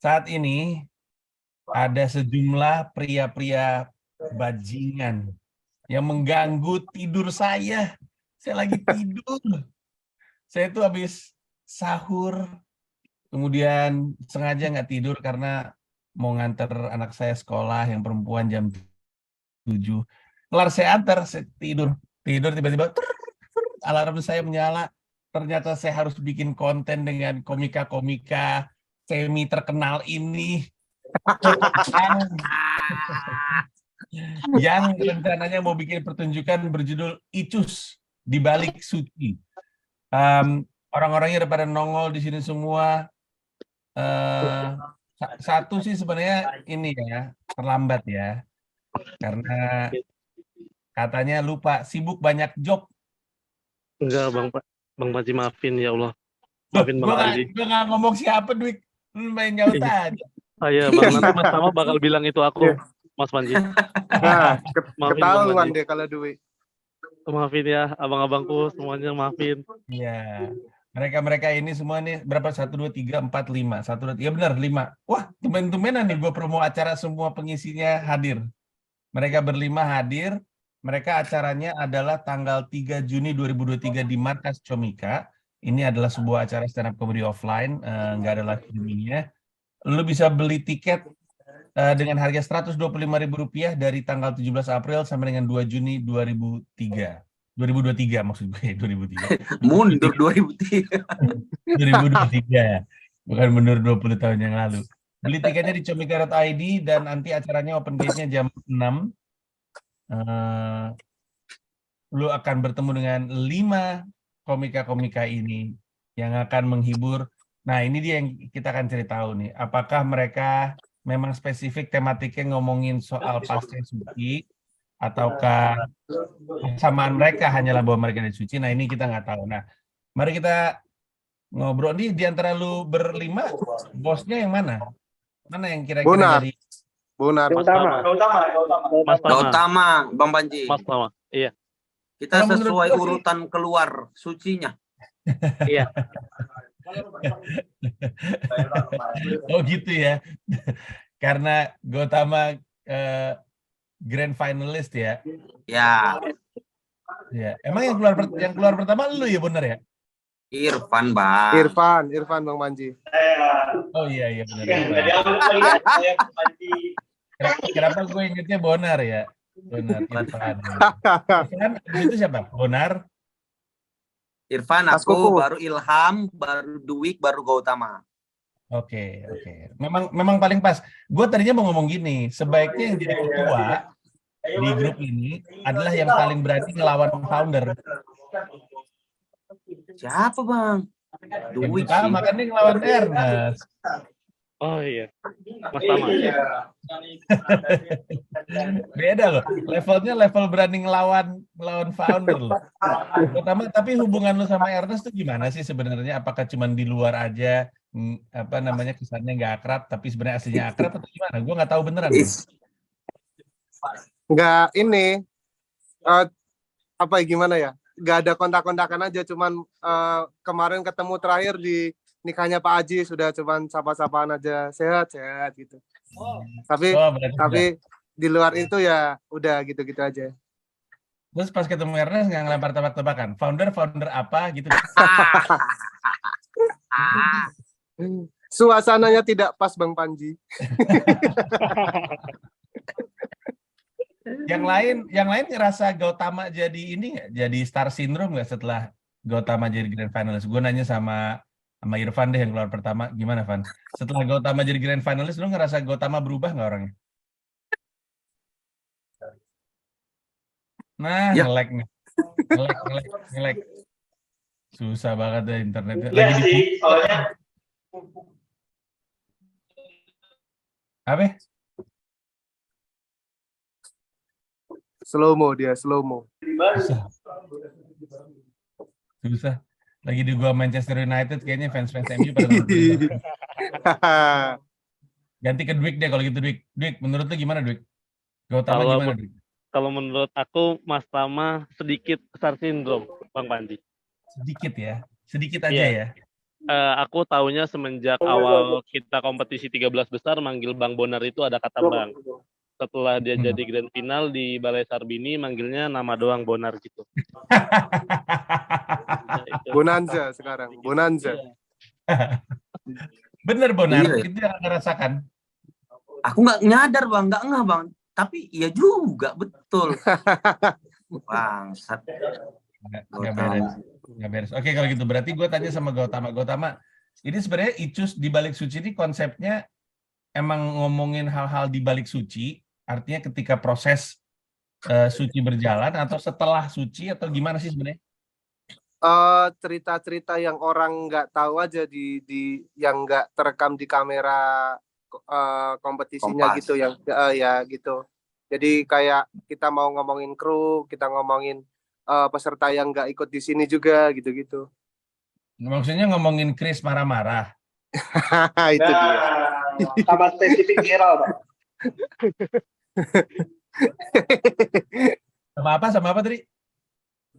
Saat ini ada sejumlah pria-pria bajingan yang mengganggu tidur saya. Saya lagi tidur. Saya tuh habis sahur, kemudian sengaja nggak tidur karena mau nganter anak saya sekolah yang perempuan jam 7. Kelar saya antar, saya tidur. Tidur tiba-tiba alarm saya menyala. Ternyata saya harus bikin konten dengan komika-komika semi terkenal ini yang rencananya mau bikin pertunjukan berjudul Icus di Balik Suci. Orang-orangnya udah pada nongol di sini semua. Eh, Satu sih sebenarnya ini ya terlambat ya, karena katanya lupa sibuk banyak job. Enggak, Bang Panji, maafin ya Allah. Loh, Maafin Bang Panji. gue nggak ngomong siapa, Dwik. Lu main nyaut aja. Iya, Bang, nanti Mas Tama bakal bilang itu aku, Mas Panji. Nah, Maafin Bang ketahuan Panji. deh kalau duit. Maafin ya, abang-abangku semuanya, maafin. Iya. Mereka ini semua nih berapa? 1, 2, 3, 4, 5. 1, 2, 3, benar 5. Wah, tumben-tumbenan nih gue promo acara semua pengisinya hadir. Mereka berlima hadir. Mereka acaranya adalah tanggal 3 Juni 2023 di Markas Comika. Ini adalah sebuah acara stand up comedy offline, nggak ada live streamingnya. Lu bisa beli tiket dengan harga Rp125.000 dari tanggal 17 April sampai dengan 2 Juni 2023 maksud gue 2003. Mundur 2003. 2023, bukan mundur 20 tahun yang lalu. Beli tiketnya di comika.id dan nanti acaranya open gate-nya jam 6. Lu akan bertemu dengan 5 komika-komika ini yang akan menghibur. Nah, ini dia yang kita akan cari tahu nih. Apakah mereka memang spesifik tematiknya ngomongin soal pasca suci, ataukah kesamaan mereka hanyalah bahwa mereka dari suci. Nah, ini kita nggak tahu. Nah, mari kita ngobrol nih, di antara lu berlima, bosnya yang mana? Mana yang kira-kira dari Bonar. Mas Tama. Mas Tama. Gautama, Bang Panji. Mas Tama. Iya. Kita Kalau menurut sesuai gua sih- urutan keluar sucinya. Iya. Oh gitu ya. Karena Gautama grand finalist ya. Ya, Ya. Emang yang keluar pertama lu ya, bener ya? Irfan, Bang. Irfan Bang Panji. Oh iya benar. Kenapa gue ingetnya Bonar ya? Bonar Irfan. Irfan itu siapa? Bonar. Irfan, Mas aku, Kuku. baru Ilham, baru Dwik, baru Gautama. Oke. Memang paling pas. Gue tadinya mau ngomong gini, sebaiknya yang jadi ketua di grup ini adalah yang paling berani ngelawan founder. Siapa, Bang? Yang Dwik pertama sih. kan dia ngelawan Ernest. Oh iya. Mas Tama. Beda loh. Levelnya level berani ngelawan founder loh. Pertama, tapi hubungan lu sama Ernest tuh gimana sih sebenarnya? Apakah cuma di luar aja, apa namanya, kesannya nggak akrab, tapi sebenarnya aslinya akrab atau gimana? Gue nggak tahu beneran. Nggak ini apa ya, gimana ya? Nggak ada kontak-kontakan aja, cuman kemarin ketemu terakhir di nikahnya Pak Aji, sudah cuman sapa-sapaan aja, sehat gitu. Tapi Berarti di luar itu ya udah gitu-gitu aja. terus pas ketemu Ernest nggak ngelempar tebak-tebakan, founder apa gitu. Suasananya tidak pas Bang Panji. Yang lain ngerasa Gautama jadi ini nggak, jadi star syndrome nggak setelah Gautama jadi grand finalist? Gue nanya sama Irfan deh yang keluar pertama, gimana Van? Setelah Gautama jadi grand finalist, lu ngerasa Gautama berubah nggak orangnya? Nah, Ya. nge-lag nih. Nge-lag. Susah banget deh internetnya. Iya Lagi sih, soalnya apa? Slow mo. Susah. Lagi di gua Manchester United, kayaknya fans-fans MU pada nonton. Ganti ke Dwik deh kalau gitu, Dwik. Dwik, menurut lu gimana, Dwik? Gautama gimana, Dwik? Kalau menurut aku, Mas Tama sedikit star syndrome, Bang Panji. Sedikit ya. Sedikit aja Iya. ya. Aku taunya semenjak awal kita kompetisi 13 besar manggil Bang Bonar itu ada kata Bang. Setelah dia jadi grand final di Balai Sarbini manggilnya nama doang Bonar gitu. Bonanza sekarang, Bonanza. Bener Bonar, Iya. itu yang Anda rasakan. Aku nggak nyadar bang, nggak ngeh bang. Tapi iya juga betul. Bangsat. Nggak beres. Nggak beres. Oke, kalau gitu berarti gue tanya sama Gautama. Gautama, ini sebenarnya Icus di balik suci ini konsepnya emang ngomongin hal-hal di balik suci, artinya ketika proses suci berjalan atau setelah suci atau gimana sih sebenarnya? Cerita-cerita yang orang nggak tahu aja di yang nggak terekam di kamera kompetisinya Kompas. gitu, yang ya gitu. Jadi kayak kita mau ngomongin kru, kita ngomongin peserta yang nggak ikut di sini juga gitu-gitu. Maksudnya ngomongin Chris marah-marah. Itu dia. Sama spesifik Gerald, Bang. Sama apa tadi?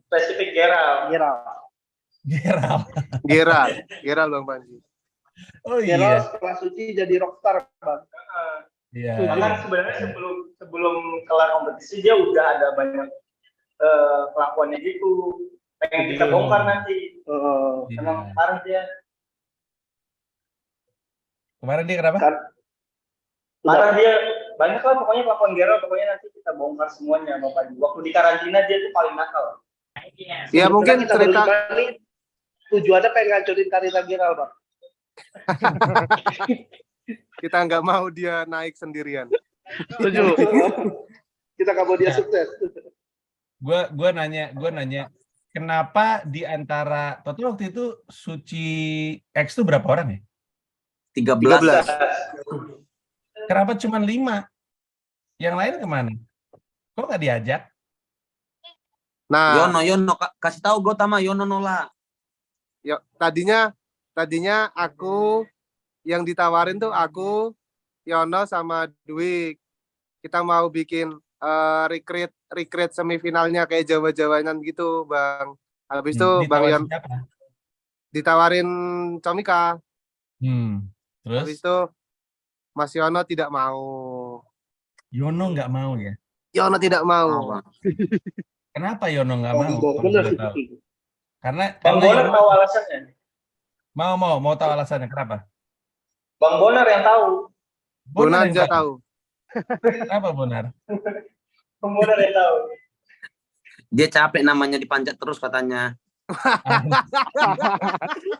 Spesifik Gerald. Gerald Bang Panji. Oh Gerald iya. setelah suci jadi rockstar, Bang. Iya. Bahkan sebenarnya sebelum kelar kompetisi dia udah ada banyak kelakuannya gitu. Pengen kita bongkar nanti. Iya. Emang kemarin dia kenapa? parah dia banyak lah pokoknya kelakuan Gerald, pokoknya nanti kita bongkar semuanya Bapak. Waktu di karantina dia tuh paling nakal. Ya mungkin kita cerita berlima nih tujuannya pengen ngancurin karir Gerald, Bang. kita nggak mau dia naik sendirian. Setuju. Kita nggak mau dia sukses. Gue nanya, kenapa di antara total waktu itu suci X itu berapa orang ya? 13. Kenapa cuma 5? Yang lain kemana? Kok nggak diajak? Nah, Yono, kasih tahu Gautama, Yono nolak. ya, tadinya aku yang ditawarin tuh aku, Yono sama Dwi. Kita mau bikin recreate semifinalnya kayak Jawa-Jawaan gitu, Bang. Habis itu Bang Ditawarin Yon siapa? ditawarin Comika. Terus Habis itu Mas Yono tidak mau. Yono nggak mau ya? Yono tidak mau. Oh, Bang. Kenapa Yono nggak mau? Bang, Kalau bener boleh tahu. sih. Karena Bang Bonar Yono tahu alasannya. mau tahu alasannya kenapa? Bang Bonar yang tahu. Bonar yang Bonanza tahu. Kenapa Bonar? Bang Bonar yang tahu. Dia capek namanya dipanjat terus katanya.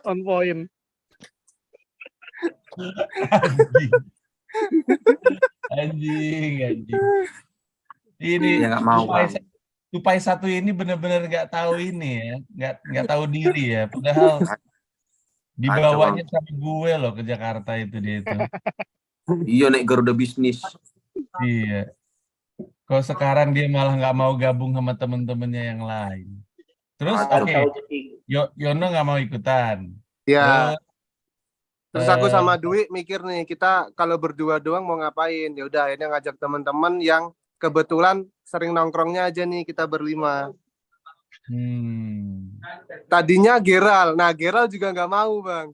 On point. Anjing. Ini Dia nggak mau, tupai satu ini benar-benar nggak tahu ini ya, nggak tahu diri ya. Padahal dibawanya sama gue loh ke Jakarta itu dia itu. Iya naik Garuda bisnis. Iya. Kalau sekarang dia malah nggak mau gabung sama temen-temennya yang lain. Terus Yono nggak mau ikutan. Ya. Terus aku sama Dwi mikir nih, kita kalau berdua doang mau ngapain? Ya udah, ini ngajak teman-teman yang kebetulan sering nongkrongnya aja nih, kita berlima. Tadinya Gerald. Nah, Gerald juga nggak mau, Bang.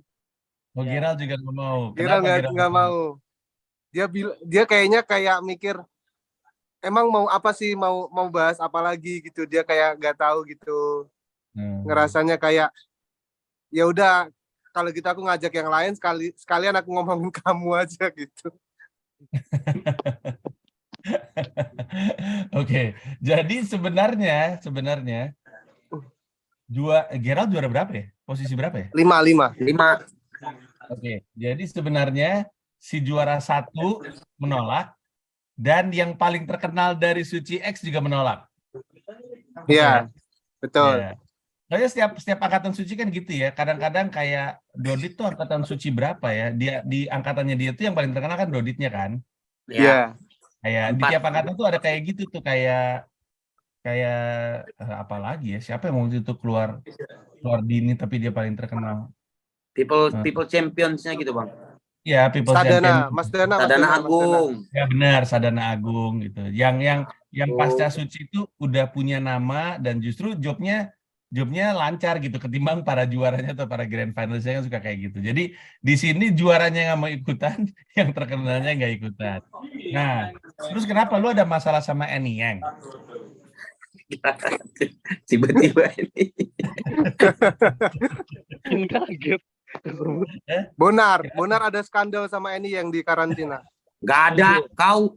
Oh, Gerald juga nggak mau. Gerald nggak mau. Dia kayaknya kayak mikir, emang mau apa sih, mau bahas apa lagi gitu. Dia kayak nggak tahu gitu. Ngerasanya kayak, ya udah, kalau gitu aku ngajak yang lain, sekalian aku ngomongin kamu aja gitu. Oke, jadi sebenarnya Gerald juara berapa ya? Posisi berapa ya? 5. Oke, jadi sebenarnya si juara 1 menolak dan yang paling terkenal dari Suci X juga menolak. Iya, betul. Ya. Soalnya setiap angkatan suci kan gitu ya. Kadang-kadang kayak Dodit tuh angkatan suci berapa ya? Dia di angkatannya dia tuh yang paling terkenal kan Doditnya kan. Iya. Kayak di tiap angkatan tuh ada kayak gitu tuh kayak apa lagi ya? Siapa yang waktu itu keluar dini tapi dia paling terkenal? People championsnya gitu bang. Ya, people Sadana, champion. Mas Dana. Sadana Agung. Ya benar, Sadana Agung gitu. Yang pasca suci itu udah punya nama dan justru jobnya jobnya lancar gitu ketimbang para juaranya atau para grand finalistnya kan suka kayak gitu. Jadi di sini juaranya nggak mau ikutan, yang terkenalnya nggak ikutan. Nah, terus kenapa lu ada masalah sama Annie Yang? Tiba-tiba ini. Bikin kaget. Bonar ada skandal sama Eni yang di karantina. Gak ada, kau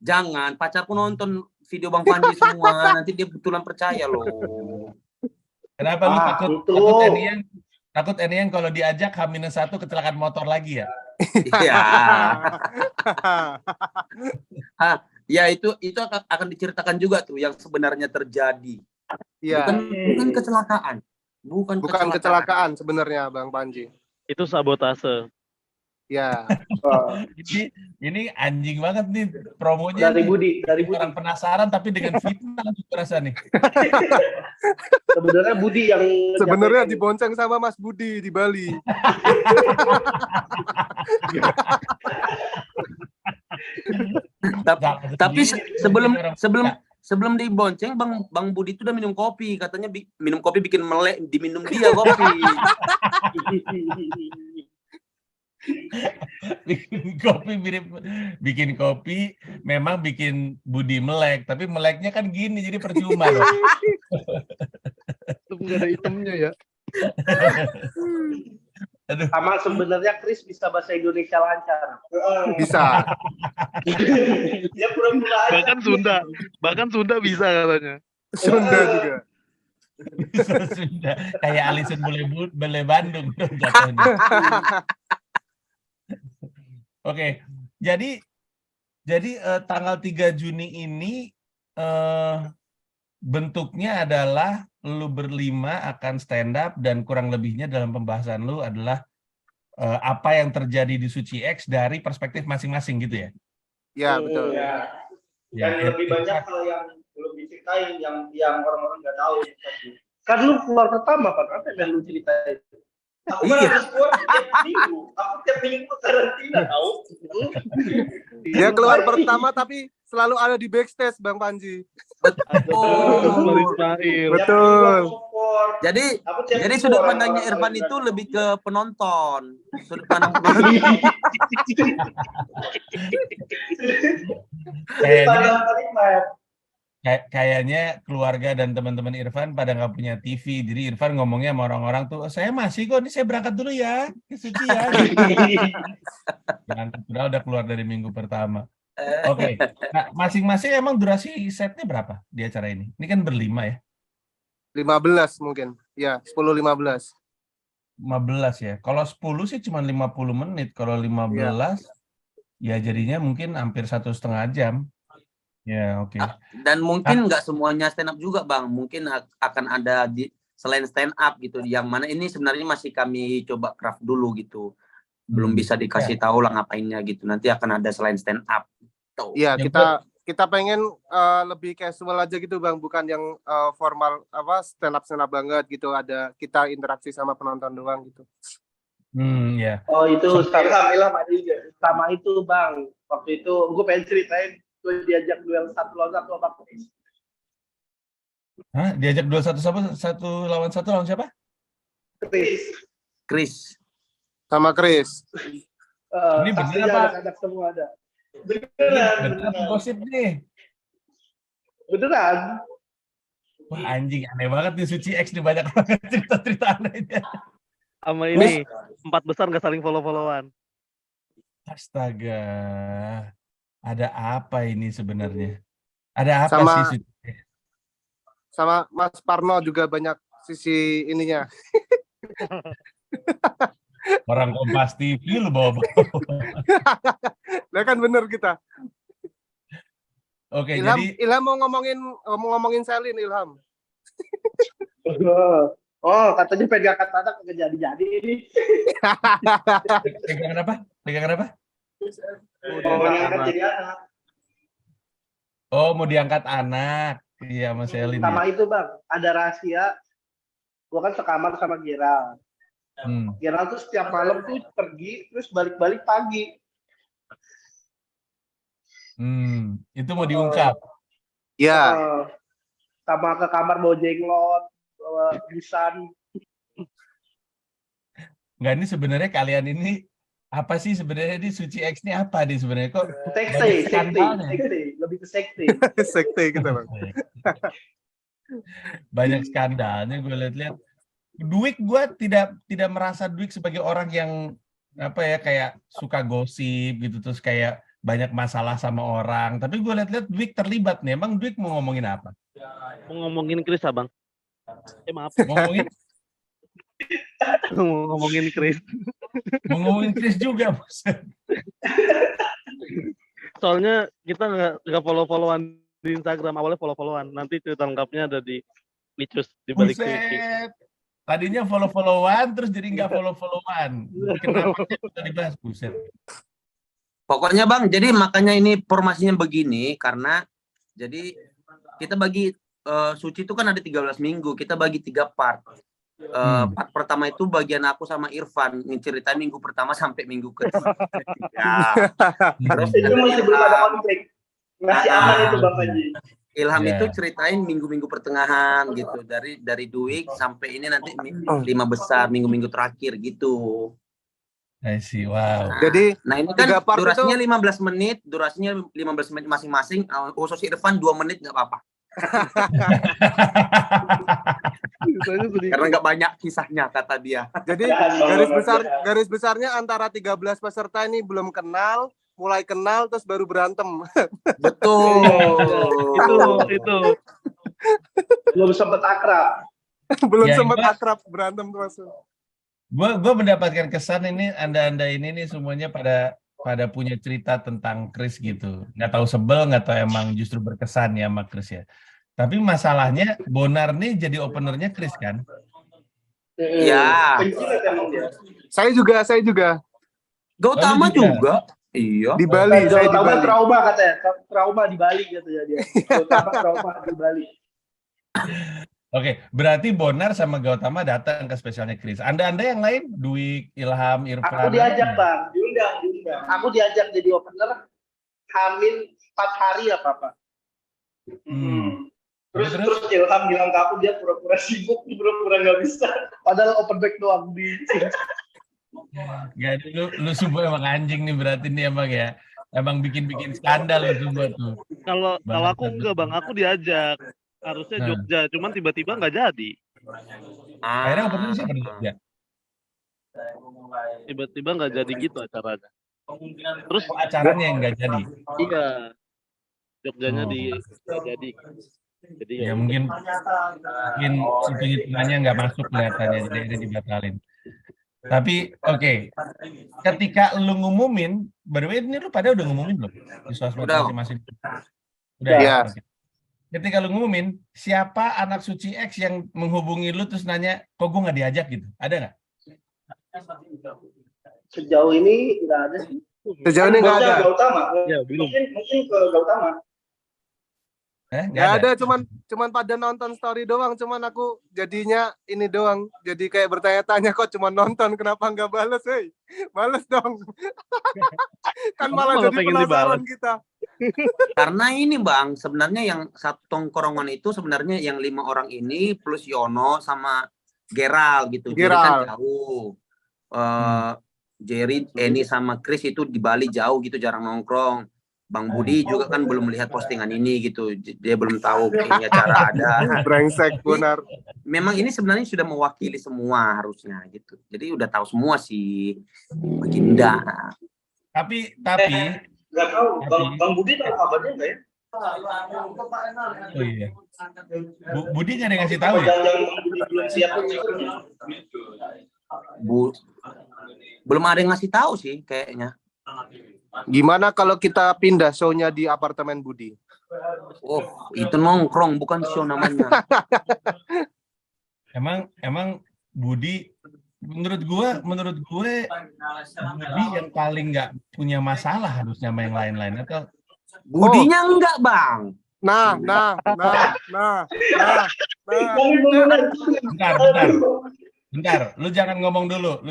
jangan. Pacarku nonton video Bang Panji semua, nanti dia betulan percaya loh. Kenapa lu takut itu. takut Annie Yang kalau diajak H-1 kecelakaan motor lagi ya? Iya. Ya itu akan diceritakan juga tuh yang sebenarnya terjadi. Iya. Bukan kecelakaan. Bukan kecelakaan sebenarnya Bang Panji. Itu sabotase. Ya. Ini anjing banget nih promonya. Dari nih. Budi, dari Budi. Orang penasaran tapi dengan fitnah aku rasa nih. Sebenarnya Budi yang Sebenarnya ngejamin. dibonceng sama Mas Budi di Bali. Tapi sebelum dibonceng Bang Budi itu udah minum kopi, katanya minum kopi bikin melek, diminum dia kopi. bikin kopi memang bikin Budi melek, tapi meleknya kan gini jadi percuma loh. Nggak ada itemnya ya. Aduh. Sama sebenarnya Chris bisa bahasa Indonesia lancar. Bisa. Dia pura-pura aja. Bahkan Sunda bisa katanya. Sunda juga. Sudah kayak Alison Bule Bandung dong jatuhnya. Oke, jadi tanggal 3 Juni ini bentuknya adalah lu berlima akan stand up dan kurang lebihnya dalam pembahasan lu adalah apa yang terjadi di Suci X dari perspektif masing-masing gitu ya? Ya, betul. Ya. Ya, Dan lebih banyak hal yang belum diceritain yang orang-orang nggak tahu. Kan lu keluar pertama kan, apa yang lu ceritain? Aku kan harus keluar tiap minggu. Aku tiap minggu karantina tahu. Dia keluar pertama tapi selalu ada di backstage Bang Panji. Oh, Ismail. Betul. Jadi sudut pandangnya Irfan itu lebih ke penonton. Sudut pandang penonton. Kayaknya keluarga dan teman-teman Irfan pada nggak punya TV, jadi Irfan ngomongnya sama orang-orang tuh, saya masih kok, ini saya berangkat dulu ya ke Suci ya. Berangkat udah keluar dari minggu pertama. Oke. Nah, masing-masing emang durasi setnya berapa di acara ini? Ini kan berlima ya? 15 mungkin. Ya, 10-15. 15 ya. Kalau 10 sih cuma 50 menit. Kalau 15 ya jadinya mungkin hampir 1,5 jam. Ya, oke. Dan mungkin nggak semuanya stand up juga, Bang. Mungkin akan ada selain stand up gitu. Yang mana ini sebenarnya masih kami coba craft dulu gitu. Belum bisa dikasih tahu lah ngapainnya gitu. Nanti akan ada selain stand up. Iya, kita pengen lebih casual aja gitu, Bang. Bukan yang formal stand up banget gitu. Ada kita interaksi sama penonton doang gitu. Ya. Oh, itu Ilham ada juga. Sama itu, Bang. Waktu itu gue pengen ceritain gue diajak duel 1 lawan 1 sama Chris. Hah? Diajak duel 1 lawan 1 lawan siapa? Chris. Sama Chris. Ini bener apa? Anak semua ada. Beneran gosip nih. Beneran. Wah, anjing, aneh banget nih Suci X nih, banyak banget cerita-cerita anehnya. Sama ini 4 besar nggak saling follow-followan. Astaga. Ada apa ini sebenarnya? Ada apa sih Suci? Sama Mas Parno juga banyak sisi ininya. Orang Kompas TV lu bawa. Nah kan bener kita. Oke, Ilham mau ngomongin Selin, Ilham. Oh, katanya pegang kata kagak jadi ini. Pegangan apa? Mau diangkat jadi anak. Oh, mau diangkat anak. Iya, Mas Selin. Sama itu, Bang. Ada rahasia. Gua kan sekamar sama Gerald. Gerald tuh setiap malam tuh pergi, terus balik-balik pagi. Itu mau diungkap. Ya. Sama ke kamar bawa jenglot. bawa busan. Nggak, ini sebenarnya kalian ini apa sih sebenarnya di Suci X ini apa nih sebenarnya kok banyak skandalnya? Sekte, lebih ke sekte. Sekte gitu bang. Banyak skandalnya gue lihat-lihat. Dwik gue tidak merasa Dwik sebagai orang yang apa ya kayak suka gosip gitu terus kayak banyak masalah sama orang. Tapi gue lihat-lihat Dwik terlibat nih. Emang Dwik mau ngomongin apa? Mau ngomongin Chris abang. Maaf. Ngomongin Mau ngomongin Chris. mau ngomongin Chris juga. Soalnya kita nggak follow-followan di Instagram. Awalnya follow-followan. Nanti cerita lengkapnya ada di Licus di balik Suci. Buset. Tadinya follow-followan terus jadi nggak follow-followan. Kenapa kita dibahas? Buset. Pokoknya Bang, jadi makanya ini formasinya begini karena jadi kita bagi Suci itu kan ada 13 minggu, kita bagi 3 part. Part pertama itu bagian aku sama Irfan ngeceritain minggu pertama sampai minggu ketiga. Terus Itu masih belum ada konflik. Masih aman itu Bang Haji. Ilham itu ceritain minggu-minggu pertengahan gitu, dari Dwik sampai ini nanti 5 besar minggu-minggu terakhir gitu. I see, wow. Jadi Nah ini kan 3 part durasinya itu- 15 menit, durasinya 15 menit masing-masing. Khusus Irfan 2 menit nggak apa-apa. Karena nggak banyak kisahnya kata dia. Jadi garis besarnya antara 13 peserta ini belum kenal, mulai kenal terus baru berantem. Betul. itu Belum sempat akrab. Belum Ya, sempat gua- akrab, berantem terus. Gue mendapatkan kesan ini anda ini nih semuanya pada punya cerita tentang Chris gitu. Nggak tahu sebel, nggak tahu emang justru berkesan ya sama Chris ya. Tapi masalahnya Bonar nih jadi openernya Chris kan? Ya. Penjilat emang dia. Saya juga Gautama Oh, lu juga? juga. Iya. di Bali, saya di Gautama Bali. trauma katanya. Trauma di Bali katanya dia. Gautama trauma di Bali. Oke, berarti Bonar sama Gautama datang ke spesialnya Chris. Anda yang lain, Dwik, Ilham, Irfan. Aku diajak Bang, diundang. Aku diajak jadi opener Hamin 4 hari apa-apa. Terus Ilham bilang ke aku dia pura-pura sibuk, pura-pura nggak bisa. Padahal open back doang di. Gak, lu semua emang anjing nih berarti nih emang ya. Emang bikin skandal lu semua tuh. kalau aku enggak bang, aku diajak harusnya Jogja, cuman tiba-tiba nggak jadi. Akhirnya opener siapa di Jogja? Tiba-tiba nggak jadi gitu acaranya. Terus Acaranya yang nggak jadi. iya, Jogjanya nggak jadi. Jadi Ya mungkin hitung-hitungannya nggak masuk kelihatannya, jadi ini dibatalin. Tapi oke, ketika lu ngumumin, by the way ini lu pada udah ngumumin belum di sosmed masing-masing? Udah ya. Okay. Ketika lu ngumumin, siapa anak Suci X yang menghubungi lu terus nanya, kok gue nggak diajak gitu? Ada nggak? Sejauh ini nggak ada sih. Sejauh ini nggak ada. Gautama. Ya, belum. Mungkin ke Gautama. Nggak ada, cuman pada nonton story doang, cuman aku jadinya ini doang, jadi kayak bertanya-tanya kok cuma nonton, kenapa nggak bales, hei, bales dong. Kan malah jadi penasaran kita. Karena ini Bang, sebenarnya yang satu tongkrongan itu sebenarnya yang 5 orang ini plus Yono sama Geral gitu. Jadi kan jauh. Jerry, Eni sama Chris itu di Bali jauh gitu, jarang nongkrong. Bang Budi juga kan belum melihat postingan ini gitu, dia belum tahu ini acara ada. Brengsek Bonar. Memang ini sebenarnya sudah mewakili semua harusnya gitu, jadi udah tahu semua sih Baginda. Tapi nggak tahu, Bang Budi tahu kabarnya nggak ya? Oh iya. Budi nggak ada yang ngasih tahu ya? Belum siap belum ada yang ngasih tahu sih kayaknya. Gimana kalau kita pindah show-nya di apartemen Budi? Oh, itu nongkrong bukan show namanya. Emang Budi menurut gue Budi yang paling nggak punya masalah harusnya sama yang lain-lain atau Budinya enggak, Bang. Nah. Bentar, lu jangan ngomong dulu.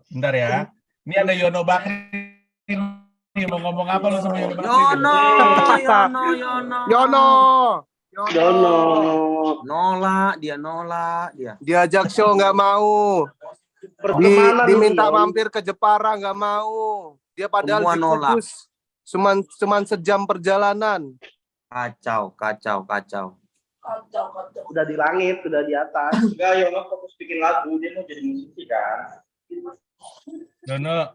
Bentar ya. Ini ada Yono Bakri. Nih, mau ngomong apa lu sama Yono Bakri? Yono. Dono. Nolak dia. Diajak show nggak mau. Pertemanan Diminta lu, Yon. mampir ke Jepara nggak mau. Dia padahal Semua di nolak. Kudus. Cuman sejam perjalanan. Kacau. Udah di langit, udah di atas. Enggak, Yono fokus bikin lagu, dia mau jadi musisi kan. Dono,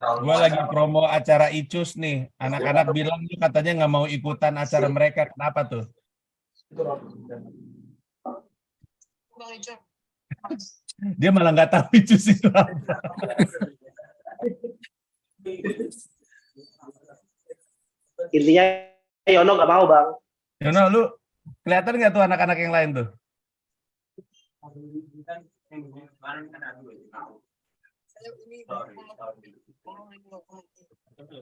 gue lagi promo acara Icus nih. Anak-anak bilang tuh katanya nggak mau ikutan acara mereka. Kenapa tuh? Dia malah nggak tahu Icus itu apa. Intinya Yono nggak mau, Bang. Dono, lu kelihatan nggak tuh anak-anak yang lain tuh?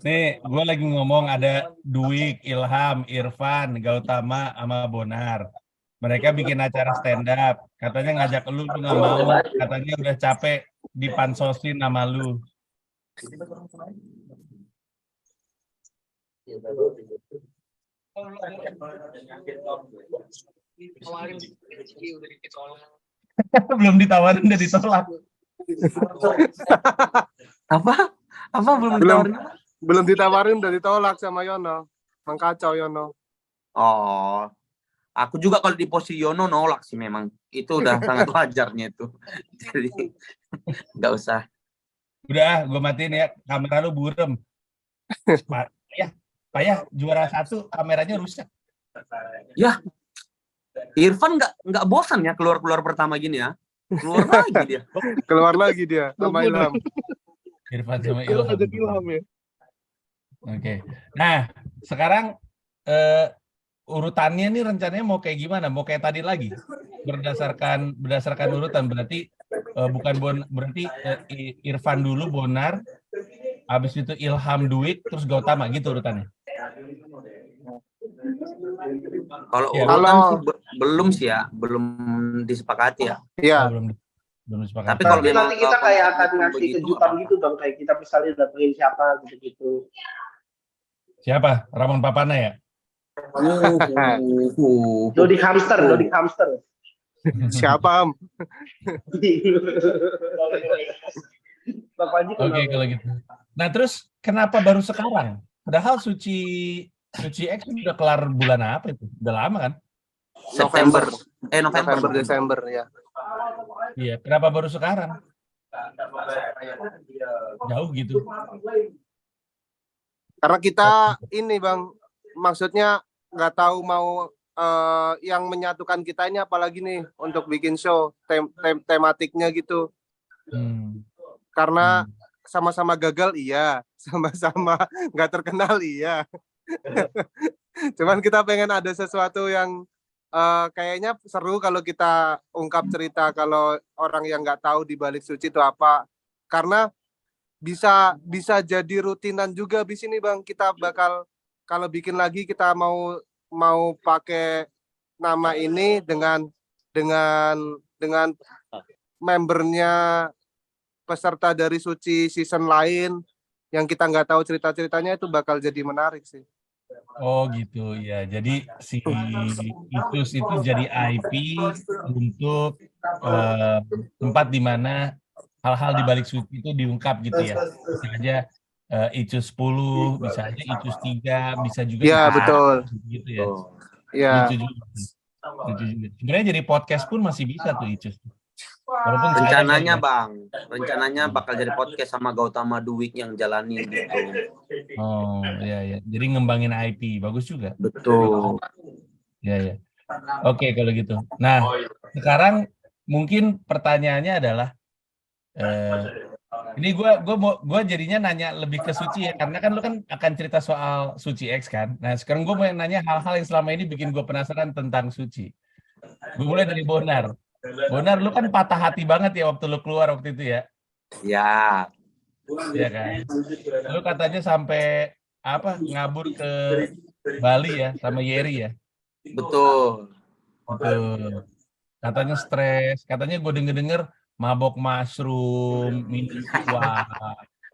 Nih, gue lagi ngomong ada Dwik, Ilham, Irfan, Gautama, sama Bonar. Mereka bikin acara stand up. Katanya ngajak lu nggak mau. Katanya udah capek dipansosin sama lu. Belum ditawarin udah ditolak. Apa belum Belum. ditawarin? Belum ditawarin udah ditolak sama Yono. Mengkacau Yono. Oh, aku juga kalau di posisi Yono nolak sih memang. Itu udah sangat wajarnya itu. Jadi nggak usah. Udah, gue matiin ya. Kamera lu burem. Payah juara 1 kameranya rusak. Ya, Irfan nggak bosan ya keluar pertama gini ya. Keluar lagi dia. Sama Ilham. Irfan sama Kalau Ilham. ada Ilham ya. Oke. Nah, sekarang urutannya nih rencananya mau kayak gimana? Mau kayak tadi lagi? Berdasarkan urutan berarti berarti Irfan dulu, Bonar, habis itu Ilham, Dwik, terus Gautama gitu urutannya. Kalau Ya, urutan sih belum sih ya, belum disepakati ya. Iya. Belum sepakat. Tapi kalau Tapi memang nanti kita kayak akan ngasih begitu, kejutan gitu, Bang. Kayak kita misalnya datengin siapa gitu-gitu. Siapa? Ramon Papana ya? Dodi Hamster. Siapa, Am? Bang Panji Oke, kalau gitu. Nah, terus kenapa baru sekarang? Padahal Suci X udah kelar bulan apa itu? Udah lama kan? November. Desember ya. Iya, kenapa baru sekarang? Jauh gitu. Karena kita ini Bang, maksudnya nggak tahu mau yang menyatukan kita ini apalagi nih untuk bikin show tematiknya gitu. Karena sama-sama gagal iya, sama-sama nggak terkenal iya. Cuman kita pengen ada sesuatu yang kayaknya seru kalau kita ungkap cerita kalau orang yang nggak tahu di balik Suci itu apa. Karena bisa jadi rutinan juga di sini Bang. Kita bakal kalau bikin lagi kita mau pakai nama ini dengan membernya peserta dari Suci season lain yang kita nggak tahu cerita-ceritanya itu bakal jadi menarik sih. Oh gitu ya. Jadi si Icus itu jadi IP untuk tempat di mana hal-hal di balik Suci itu diungkap gitu ya. Bisa aja Icus 10, bisa aja Icus 3, bisa juga Iya, betul. Gitu ya. Iya. Lucu juga. Sebenarnya jadi podcast pun masih bisa tuh Icus. Walaupun rencananya bakal jadi podcast sama Gautama Dwik yang jalani gitu. Oh ya. Jadi ngembangin IP bagus juga. Betul. Ya. Oke kalau gitu. Nah sekarang mungkin pertanyaannya adalah ini gue jadinya nanya lebih ke Suci ya karena kan lu kan akan cerita soal Suci X kan. Nah sekarang gue mau nanya hal-hal yang selama ini bikin gue penasaran tentang Suci. Gue mulai dari Bonar. Bonar, lu kan patah hati banget ya waktu lu keluar waktu itu ya? Ya. Iya kan? Lu katanya sampai ngabur ke Bali ya sama Yeri ya? Betul. Katanya stres, katanya gue denger mabok mushroom, minum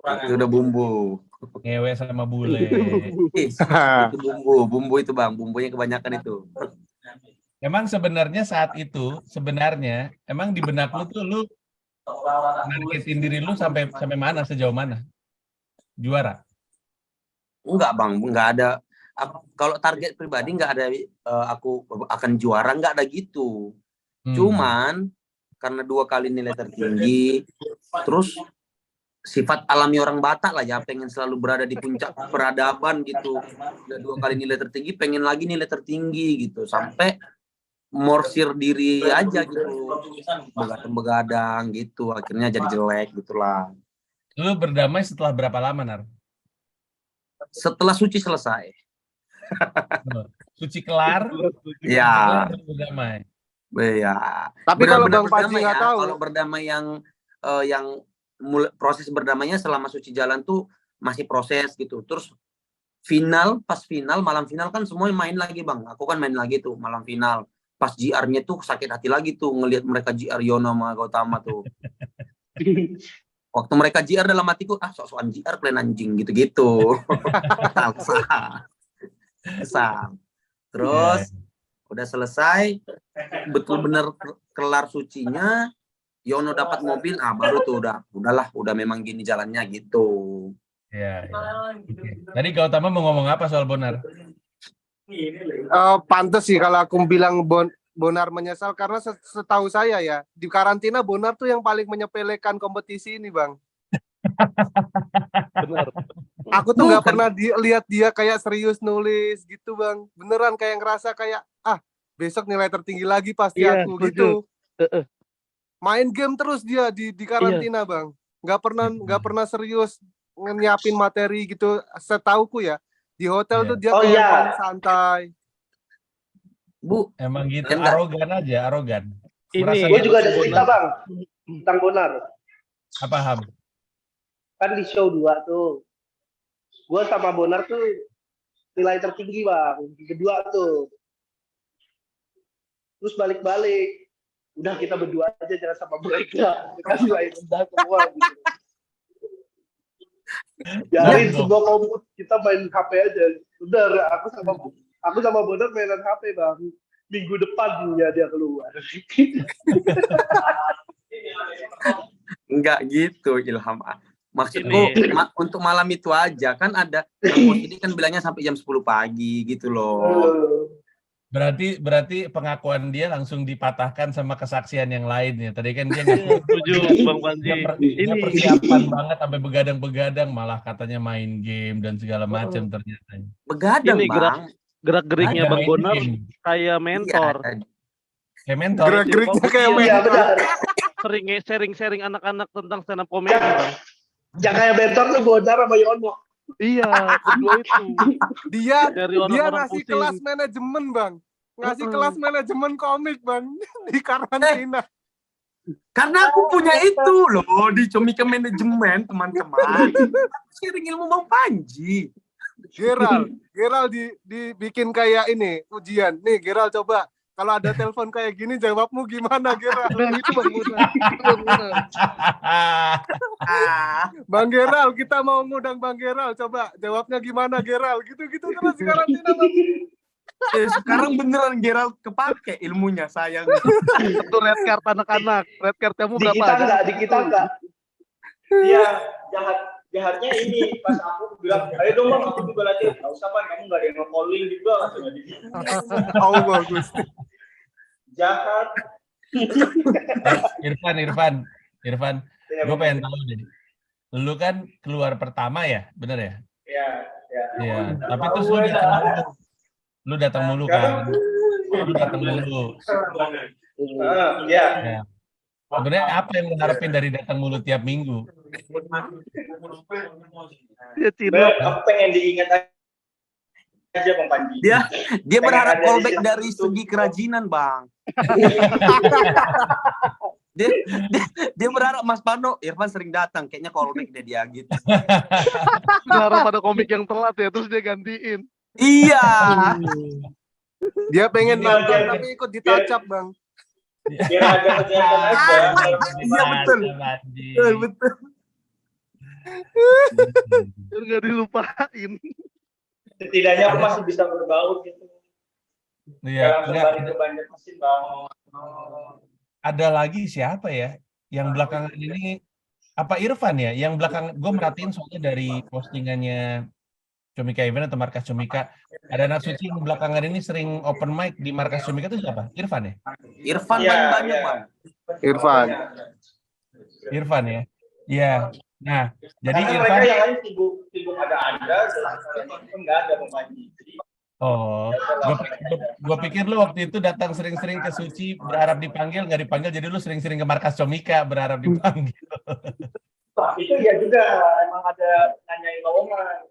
Itu udah bumbu. Ngewe sama bule. Itu bumbu itu bang, bumbunya kebanyakan itu. Emang sebenarnya saat itu, emang di benak lu tuh lu nargetin diri lu sampai mana, sejauh mana? Juara? Enggak bang, enggak ada. Kalau target pribadi enggak ada. Aku akan juara, enggak ada gitu. Cuman karena 2 kali nilai tertinggi, terus sifat alami orang Batak lah ya, pengen selalu berada di puncak peradaban gitu. Udah 2 kali nilai tertinggi, pengen lagi nilai tertinggi gitu, sampai morsir diri aja gitu, begadang gitu, akhirnya jadi jelek gitulah. Lu berdamai setelah berapa lama, Nar? Setelah suci selesai. Suci kelar, Ya. berdamai. Ya. Tapi kalau Bang Panji nggak tahu, kalau berdamai yang proses berdamainya selama suci jalan tuh masih proses gitu. Terus pas final, malam final kan semua main lagi bang. Aku kan main lagi tuh malam final. Pas GR-nya tuh sakit hati lagi tuh ngelihat mereka GR Yono sama Gautama tuh. Waktu mereka GR dalam hatiku, sok-sokan GR kalian anjing gitu-gitu. Kesal. Terus udah selesai, betul-benar kelar sucinya, Yono dapat mobil, baru tuh udah memang gini jalannya gitu. Ya. Tadi Gautama mau ngomong apa soal Bonar? Pantes sih kalau aku bilang Bonar menyesal, karena setahu saya ya, di karantina Bonar tuh yang paling menyepelekan kompetisi ini bang. Benar. Aku tuh nggak pernah lihat dia kayak serius nulis gitu bang. Beneran kayak ngerasa kayak besok nilai tertinggi lagi pasti aku gitu. Main game terus dia di karantina bang. Nggak pernah serius nyiapin materi gitu. Setauku ya, di hotel tuh dia kayak paling santai. Bu, emang gitu, arogan. Ini gue juga ada cerita bang tentang Bonar. Apa Ham? Kan di show 2 tuh, gue sama Bonar tuh nilai tertinggi bang, kedua tuh. Terus balik-balik, udah kita berdua aja jangan sama mereka, kita nilai rendah semua gitu. Biarin semua komut, kita main HP aja. Udah, aku sama Bonar mainan HP bang. Minggu depan dia keluar. Enggak gitu Ilham. Maksudku untuk malam itu aja kan ada ini kan bilangnya sampai jam 10 pagi gitu loh. Berarti pengakuan dia langsung dipatahkan sama kesaksian yang lain ya. Tadi kan dia setuju Bang Panji. Dia persiapan banget sampai begadang-begadang, malah katanya main game dan segala macam ternyata. Begadang ini bang. Gerak-geriknya Bang Bonar kayak mentor. Kayak mentor. Gerak-geriknya kayak mentor. Sering sharing anak-anak tentang stand up comedy bang. Yang kayak mentor tuh Bonar sama Yono. Iya, berdua itu. Dia ngasih kelas manajemen bang. Ngasih kelas manajemen komik bang di karantina. Karena aku punya itu loh di Comika Manajemen teman-teman. Sharing ilmu Bang Panji. Geral dibikin kayak ini ujian. Nih Geral coba. Kalau ada telepon kayak gini jawabmu gimana Geral? Itu Bang Bonar. Bang Geral, kita mau ngundang Bang Geral. Coba jawabnya gimana Geral? Gitu-gitu terus karantina bang. Sekarang beneran Gerald kepake ilmunya sayang. Itu red card anak-anak. Red card kamu berapa? Di kita enggak. Iya, jahatnya ini pas aku bilang, ayo dong bang, aku juga latihan. Gak usah bang, kamu gak ada yang nge-calling juga. Oh bagus. Jahat. Irfan, gue pengen tahu deh. Lu kan keluar pertama ya, bener ya? Iya. Tapi terus lu datang mulu kan? Iya. Sebenarnya apa yang lu harapin dari datang mulu tiap minggu? Ya Cina. Aku pengen diingat aja Bang Panji. Dia berharap callback dari segi kerajinan bang. dia berharap Mas Pano, Irfan sering datang, kayaknya callback dia gitu. Berharap pada komik yang telat ya, terus dia gantiin. Iya. Dia pengen nonton tapi ikut ditacap bang. Biar ada kegiatan aja. Iya betul. nggak dilupain. Setidaknya aku masih bisa berbaur gitu. Iya, Dalam enggak. kembali ke Banjarmasin bang. Ada lagi siapa ya yang belakangan ini, apa Irfan ya yang belakang gue merhatiin soalnya dari postingannya Comika Event atau Markas Comika, ada anak suci yang belakangan ini sering open mic di Markas Comika itu siapa? Irfan ya? Irfan Iya, banyak iya. bang. Irfan. Irfan ya. Iya. Nah, jadi Karena Irfan, mereka yang lain sibuk ada, sedangkan nggak ada Bang Panji. Jadi, oh, gue pikir lu waktu itu datang sering-sering ke Suci berharap dipanggil, nggak dipanggil, jadi lu sering-sering ke Markas Comika berharap dipanggil. itu ya juga emang ada nanyain lowongan.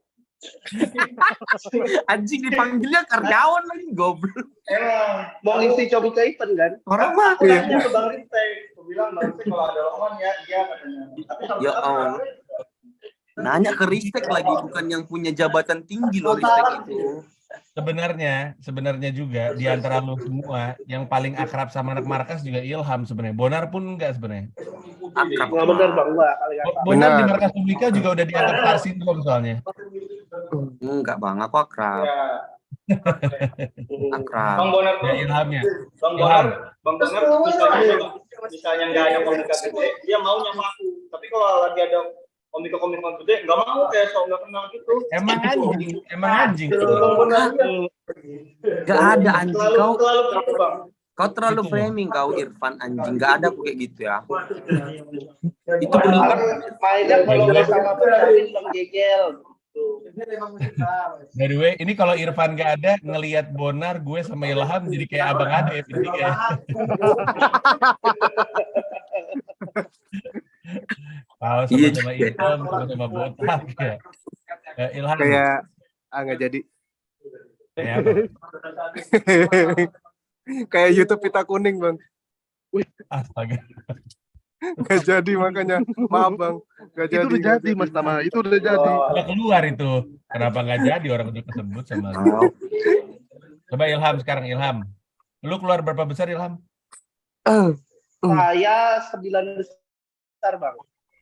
Anjing dipanggilnya karyawan lagi goblok. Emang mau ngisi Comika Event kan? Orang mah. Aku nanya ke Bang Ristek, aku bilang Bang Ristek kalau ada lowongan ya iya katanya. Tapi sampai Ya sekarang Allah. nggak ada. Nanya ke Ristek lagi, bukan yang punya jabatan tinggi loh Ristek itu. Sebenarnya juga di antara lu semua yang paling akrab sama anak Markas juga Ilham sebenarnya. Bonar pun enggak sebenarnya. Akrab. Nggak bener bang, gua kali kata. Bonar di Benar. Markas Comika juga udah dianggap star syndrome soalnya. Enggak bang, aku akrab. Ya. Akrab. Bang Bonar Ya Ilhamnya. Bang Ilham. Bonar misalnya nggak ada komika gede, dia maunya sama aku. Tapi kalau lagi ada komika gede, nggak mau kayak so nggak kenal gitu. Emang anjing. Bang Bonar Gak ada anjing kau. terlalu gitu bang. Kau terlalu Gitu, framing kau Irfan anjing. Gak ada aku kayak gitu ya. Itu Sekarang berlebihan. mainnya kalau nggak sama Benjamin bang Gegel. By the way, ini kalau Irfan nggak ada, ngelihat Bonar, gue sama Ilham jadi kayak abang ade bertiga. Tahu Iya sama-sama juga. hitam, sama-sama botak ya. Ilham, Kayak nggak jadi. kayak apa? Kayak YouTube pita kuning bang. Astaga. Nggak jadi makanya. Maaf bang. Nggak Itu jadi. udah nggak jadi Mas Tama, itu udah jadi. Udah keluar itu. Kenapa nggak jadi orang udah kesebut sama lu? Oh, Coba Ilham sekarang, Ilham. Lu keluar berapa besar Ilham? Saya 9 besar bang.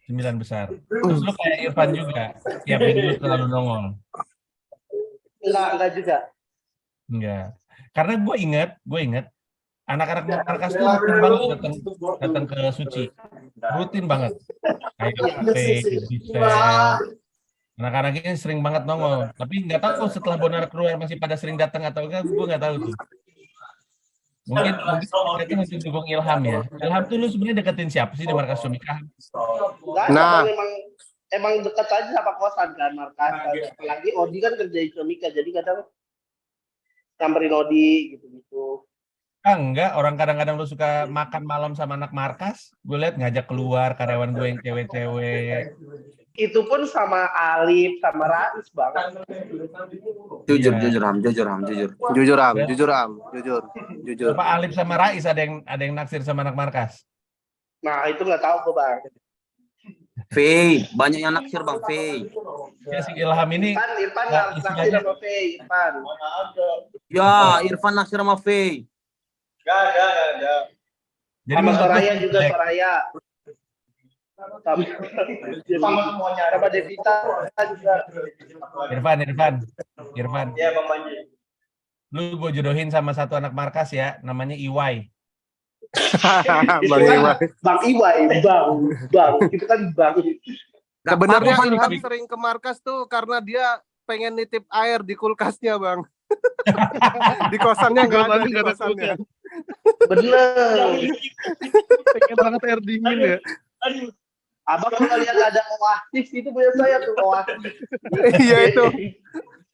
9 besar. Terus lu kayak Irfan juga. Tiap minggu selalu nongol. Enggak juga. Enggak. Karena gue inget anak-anak Markas tuh rutin banget datang ke Suci. Rutin banget. Kayak Gisel. Anak-anak ini sering banget nongol. Tapi nggak tahu setelah Bonar keluar masih pada sering datang atau enggak, gue nggak tahu tuh. Mungkin kita masih dukung Ilham ya. Ilham tuh lu sebenarnya deketin siapa sih di Markas Comika? Enggak, Nah. emang dekat aja sama kosan kan Markas. Apalagi Odi kan kerja di Comika, jadi kadang samperin Odi gitu-gitu. Enggak, orang kadang-kadang lu suka makan malam sama anak Markas. Gue liat ngajak keluar karyawan gue yang cewek-cewek. Itu pun sama Alif, sama Rais bang. jujur, Iya. jujur Ham. Jujur. Apa Alif sama Rais ada yang naksir sama anak Markas? Nah itu nggak tahu kok bang. Fei, banyak yang naksir bang Fei. Ya si Ilham ini Irfan Nah, naksir istilahnya- sama Fei, Irfan. Ya, Irfan naksir sama Fei. Nggak ada. jadi Sama menurut Soraya lu- juga Soraya. Sama semuanya. Sama Devita juga. Irfan, Ya Bang Panji. lu gue jodohin sama satu anak Markas ya, namanya Iwai. Bang Iwan. Bang Iwai, bang. Itu kan bang. Gak Sebenarnya apa-apa, Ilham tapi- sering ke markas tuh karena dia pengen nitip air di kulkasnya bang. Di kosannya nggak ada. Kosannya Di nggak ada kosannya. Bener. Pengen banget air dingin ya. Abang kalau lihat ada Oasis itu punya saya tuh Oasis. Iya itu.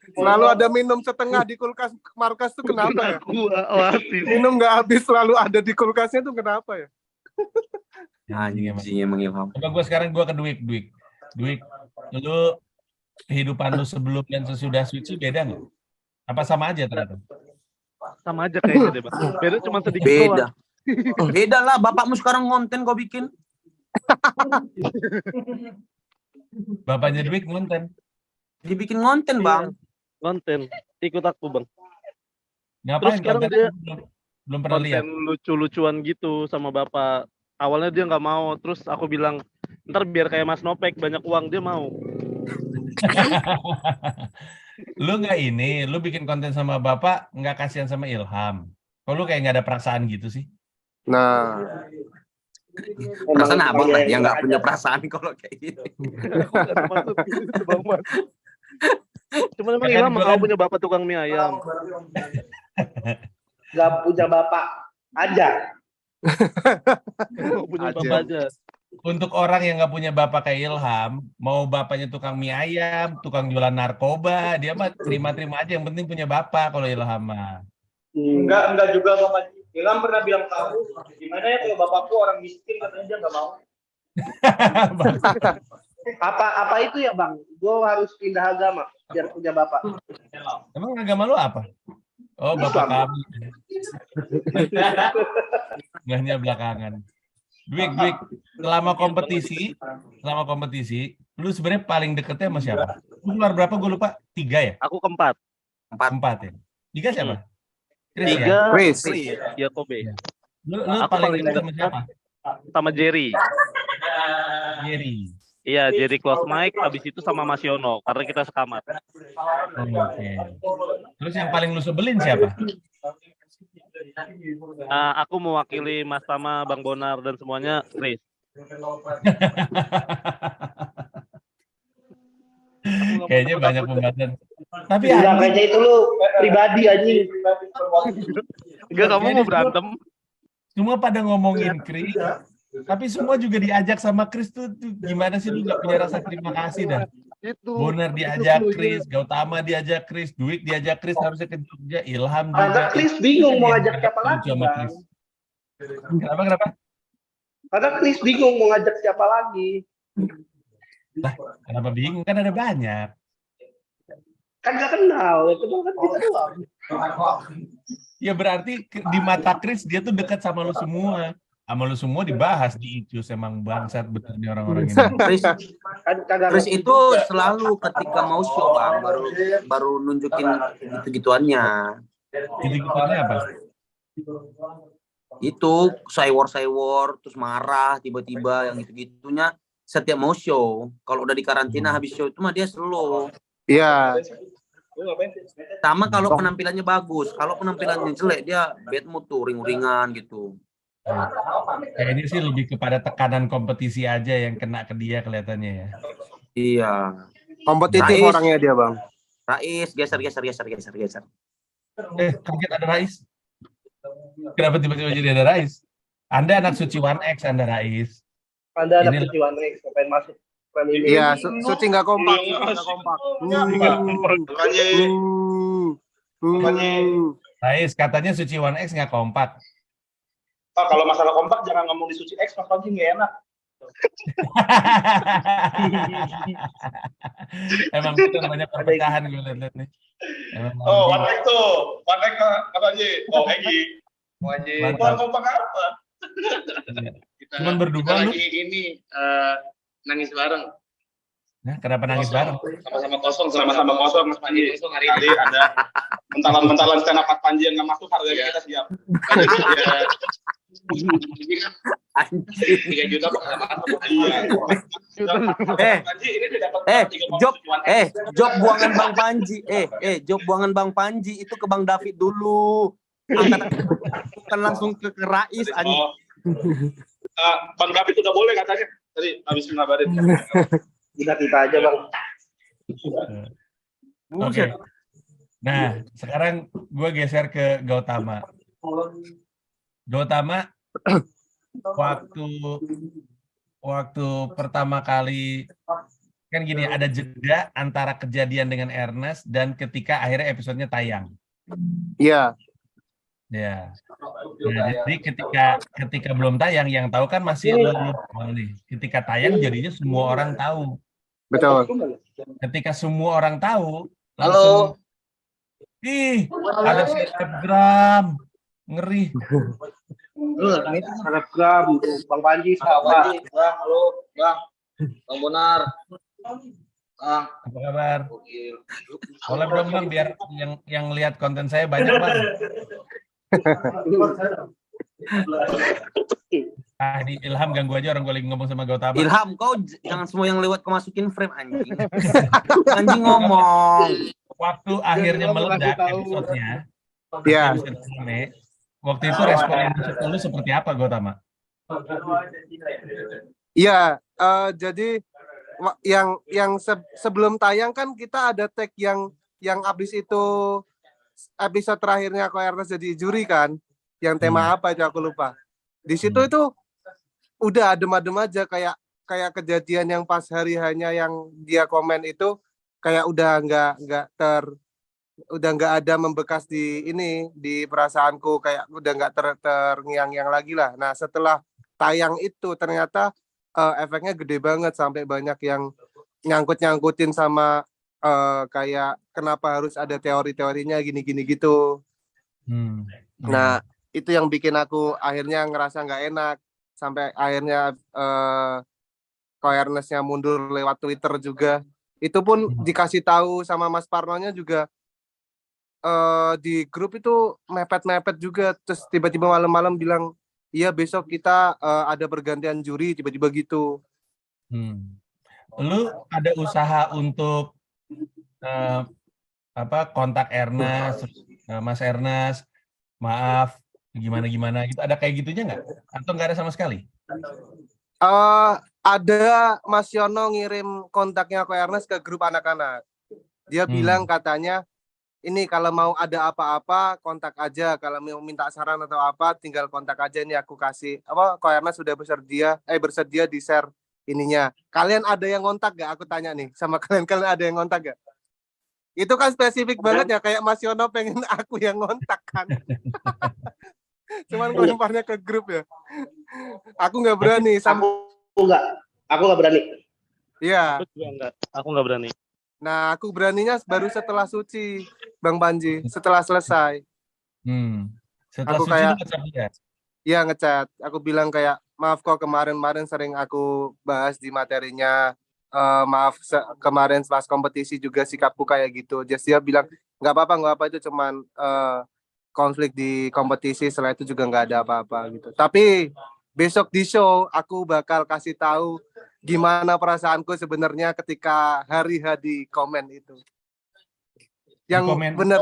Selalu ada minum setengah di kulkas markas tuh kenapa ya? Oasis. Minum nggak habis selalu ada di kulkasnya tuh kenapa ya? Anjing emang Ilham. Coba gue sekarang gue ke Dwik, lu kehidupan lu sebelum dan sesudah Suci beda nggak? Apa sama aja ternyata? Sama aja kayaknya deh, Bang. Beda cuma sedikit Beda. doang. Beda lah, bapakmu sekarang konten kau bikin. Bapaknya Dwik ngonten. Dibikin konten, Bang. Konten. Ikut aku, Bang. Ngapain? Terus sekarang Kontennya dia belum pernah lihat. Konten lucu-lucuan gitu sama bapak. Awalnya dia nggak mau, terus aku bilang, ntar biar kayak Mas Nopek banyak uang, dia mau. Lu nggak ini, lu bikin konten sama bapak nggak kasihan sama Ilham. Kok lu kayak nggak ada perasaan gitu sih? Nah, Perasaan abang lah yang nggak punya perasaan kalau kayak gini. Aku nggak ada maksud gitu, Bang Man. Cuma emang Kan Ilham gua mau kan- punya bapak tukang mie ayam. Gak punya bapak aja. Mau punya Aja. bapak aja. Untuk orang yang nggak punya bapak kayak Ilham, mau bapaknya tukang mie ayam, tukang jualan narkoba, dia mah terima-terima aja. Yang penting punya bapak kalau Ilham mah. Enggak juga Bapak. Ilham pernah bilang ke aku, gimana ya kalau bapakku orang miskin, katanya dia nggak mau. Apa itu ya bang? Gue harus pindah agama biar punya bapak. Emang agama lu apa? Oh, bapak Islam. kami. Ngahnya belakangan. Dwik, selama kompetisi, lu sebenarnya paling deketnya sama siapa? Lu keluar berapa? Gue lupa. 3 ya? Aku keempat. 4 ya? 3 siapa? Chris ya? 3 Chris. Yakobe. Lu Aku paling paling deket sama siapa? Sama Jerry. Jerry. Iya, Jerry close mic, habis itu sama Mas Yono karena kita sekamar. Oke. Terus yang paling lu sebelin siapa? Aku mewakili Mas Tama, Bang Bonar dan semuanya Chris. Kayaknya banyak pembahasan. Tapi Enggak, anjing, kayaknya itu lu pribadi anjing. Enggak, kamu mau berantem? semua pada ngomongin Chris, tapi semua juga diajak sama Chris tuh gimana sih lu nggak punya rasa terima kasih dah? Itu. Bonar diajak Chris, Gautama diajak Chris, Dwik diajak Chris harusnya ke Jogja, Ilham juga. Karena Chris bingung mau ngajak siapa lagi Sama bang. Chris. Kenapa? Karena Chris bingung mau ngajak siapa lagi. Kenapa bingung? Kan ada banyak. Kan gak kenal, itu kan kita doang. Ya berarti di mata Chris dia tuh dekat sama lu semua. Sama lu semua dibahas di Icus, emang bangsat betul nih orang-orang ini. Chris, Kan kagak Chris itu selalu ketika mau show bang baru nunjukin gitu-gituannya. Gitu-gituannya apa? Itu saywar terus marah tiba-tiba yang gitu-gitunya setiap mau show. Kalau udah di karantina habis show itu mah dia slow. Iya. Sama kalau penampilannya bagus, kalau penampilannya jelek dia bad mood tuh, ring-ringan gitu. Kayaknya sih lebih kepada tekanan kompetisi aja yang kena ke dia kelihatannya ya. Iya. Kompetitif Rais. orangnya dia bang. Rais geser. Kaget ada Rais. Kenapa tiba-tiba jadi ada Rais? Anda anak suci 1X, Anda Rais. Anda anak Ini- suci Wane, ngapain masuk? Kan ini. Iya, Suci nggak kompak. Nggak kompak. Rais, katanya suci 1X nggak kompak. Ah, kalau masalah kompak jangan ngomong di Suci X, Mas Panji nggak enak. Emang itu namanya perpecahan gue lihat nih. Emang Oh, anjing. warna itu. Warna apa aja? Oh, Egi. Mantap. Bukan kompak apa? Cuman berdua lu. ini nangis bareng. Nah, kenapa nangis bareng? Sama-sama kosong, Mas Panji. Hari ini ada mentalan stand up Mas Panji yang nggak masuk, harganya kita siap. Ini kan 3 juta kok nggak masuk. Eh, Panji ini dia dapat job buangan Bang Panji. Job buangan Bang Panji itu ke Bang David dulu. Kan langsung ke Rais anjing. Bang David udah boleh katanya. Tadi habis ngabarin. Udah kita aja bang. Oke. Nah, sekarang gue geser ke Gautama. Gautama, waktu pertama kali kan gini, ada jeda antara kejadian dengan Ernest dan ketika akhirnya episodenya tayang. Iya. Ya. Nah, jadi ketika belum tayang, yang tahu kan masih lo nih. Ketika tayang jadinya semua orang tahu. Betul. Ketika semua orang tahu, langsung ih, ada selebgram. Ngeri. Selebgram, Bang Panji siapa? Bang, halo, Bang. Bang Bonar. Apa kabar? Collab dong Bang, biar yang lihat konten saya banyak Bang. Di Ilham ganggu aja orang gue lagi ngomong sama Gautama. Ilham, kau jangan semua yang lewat kau masukin frame anjing. Anjing ngomong. Waktu akhirnya Ilham mau kasih meledak tahu. episodenya, Iya. episode rame, waktu itu respon Indonesia lu seperti apa, Gautama? Iya, jadi sebelum tayang kan kita ada tag yang abis itu episode terakhirnya Ko Ernest jadi juri kan, yang tema apa itu aku lupa. Di situ itu udah adem-adem aja, kayak kejadian yang pas hari hanya yang dia komen itu kayak udah nggak ada membekas di perasaanku, kayak udah nggak terngiang-ngiang lagi lah. Nah setelah tayang itu ternyata efeknya gede banget, sampai banyak yang nyangkutin sama kayak kenapa harus ada teori-teorinya gini-gini gitu. Nah itu yang bikin aku akhirnya ngerasa nggak enak, sampai akhirnya Ko Ernest-nya mundur lewat Twitter juga. Itu pun dikasih tahu sama Mas Parnonya juga di grup itu mepet-mepet juga, terus tiba-tiba malam-malam bilang iya besok kita ada pergantian juri, tiba-tiba gitu. Lu ada usaha untuk kontak Ernest, Mas Ernest, maaf gimana gitu, ada kayak gitunya nggak? Atau nggak ada sama sekali? Ada, Mas Yono ngirim kontaknya Ko Ernest ke grup anak-anak. Dia bilang katanya ini kalau mau ada apa-apa kontak aja, kalau mau minta saran atau apa tinggal kontak aja, ini aku kasih Ko Ernest sudah bersedia di share ininya. Kalian ada yang kontak gak? Aku tanya nih sama kalian ada yang kontak gak? Itu kan spesifik banget ya, kayak Mas Yono pengen aku yang kontak kan. Cuman lemparnya ke grup ya. Aku nggak berani sama. Aku nggak berani. Iya. Aku nggak berani. Nah, aku beraninya baru setelah Suci, Bang Panji, setelah selesai. Setelah aku Suci kayak, iya ngechat. Aku bilang kayak, maaf kok kemarin sering aku bahas di materinya. Maaf kemarin pas kompetisi juga sikapku kayak gitu. Just dia bilang nggak apa-apa itu cuman konflik di kompetisi, setelah itu juga nggak ada apa-apa gitu. Tapi besok di show aku bakal kasih tahu gimana perasaanku sebenarnya ketika hari di komen itu. Yang benar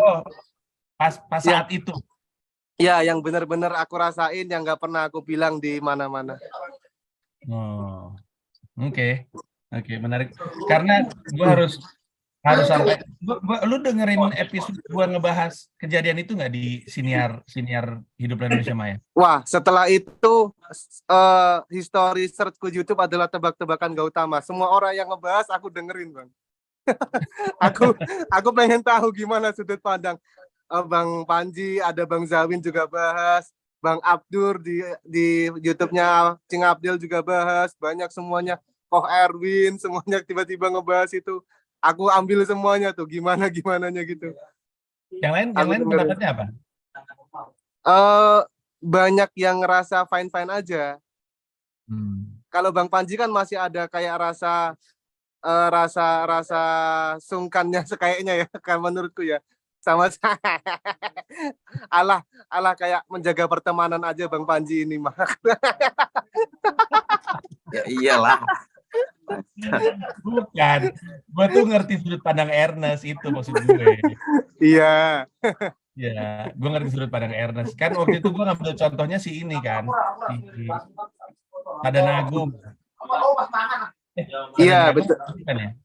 pas saat itu. Ya, yang benar-benar aku rasain, yang nggak pernah aku bilang di mana-mana. Oke, menarik. Karena gue harus sampai. Lu dengerin episode gue ngebahas kejadian itu nggak di siniar Hidup Indonesia Maya? Wah, setelah itu history searchku YouTube adalah tebak-tebakan Gautama. Semua orang yang ngebahas aku dengerin, Bang. aku pengen tahu gimana sudut pandang Bang Panji, ada Bang Zawin juga bahas, Bang Abdur di YouTube-nya Cing Abdil juga bahas, banyak semuanya. Erwin semuanya tiba-tiba ngebahas itu. Aku ambil semuanya tuh, gimananya gitu. Yang lain pendapatnya apa? Banyak yang ngerasa fine aja. Kalau Bang Panji kan masih ada kayak rasa sungkannya kayaknya ya, kan menurutku ya. Sama Allah kayak menjaga pertemanan aja Bang Panji ini mah. Ya iyalah. Bukan, gue tuh ngerti sudut pandang Ernest, itu maksud gue. Iya. Ya, gue ngerti sudut pandang Ernest. Kan waktu itu gue ngambil contohnya si ini kan, ada Nagum. Iya betul. Kan ya?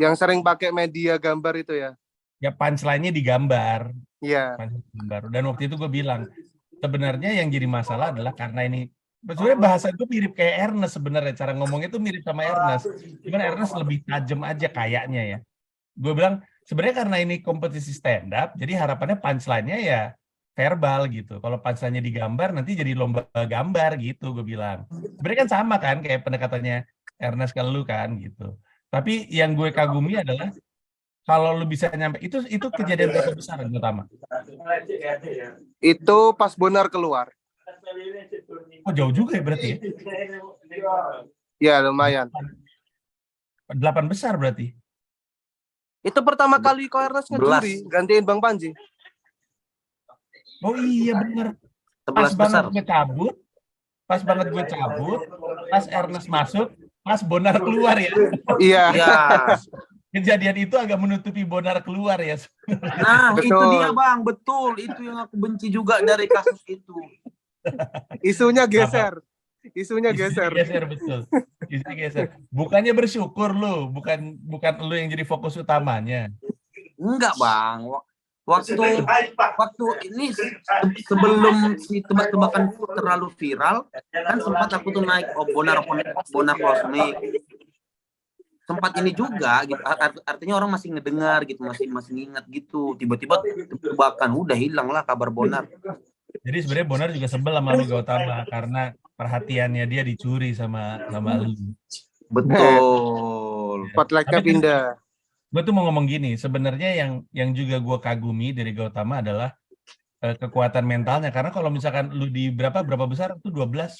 Yang sering pakai media gambar itu ya. Ya punchline-nya digambar. Iya. Dan waktu itu gue bilang sebenarnya yang jadi masalah adalah karena ini. Sebenarnya bahasa itu mirip kayak Ernest sebenarnya, cara ngomongnya itu mirip sama Ernest. Cuman Ernest lebih tajam aja kayaknya ya. Gue bilang sebenarnya karena ini kompetisi stand up, jadi harapannya punchline-nya ya verbal gitu. Kalau punchline-nya digambar nanti jadi lomba gambar gitu, gue bilang. Sebenarnya kan sama kan kayak pendekatannya Ernest ke lu kan gitu. Tapi yang gue kagumi adalah kalau lu bisa nyampe itu kejadian berapa besar yang pertama? Itu pas Bonar keluar. Oh jauh juga ya berarti ya? Ya lumayan. 8 besar berarti? Itu pertama kali Ko Ernest ngejuri, gantiin Bang Panji. Oh iya bener. 11 besar. Gue cabut, pas banget gue cabut, pas Ernest masuk, pas Bonar keluar ya. Iya. Ya. Kejadian itu agak menutupi Bonar keluar ya. Nah, itu Betul. dia Bang, betul. Itu yang aku benci juga dari kasus itu. Isunya geser. Isunya geser. Geser betul. Isunya geser. Bukannya bersyukur lu, bukan lu yang jadi fokus utamanya. Enggak, Bang. Waktu ini sebelum si tebak-tebakan terlalu viral, kan sempat aku tuh naik Bonar Cosmic. Sempat ini juga gitu, artinya orang masih ngedengar gitu, masih ingat gitu. Tiba-tiba tebakan udah hilang lah kabar Bonar. Jadi sebenarnya Bonar juga sebel sama lu Gautama karena perhatiannya dia dicuri sama lu. Betul. Spotlight-nya pindah. Gue tuh mau ngomong gini, sebenarnya yang juga gue kagumi dari Gautama adalah kekuatan mentalnya. Karena kalau misalkan lu di berapa besar tuh 12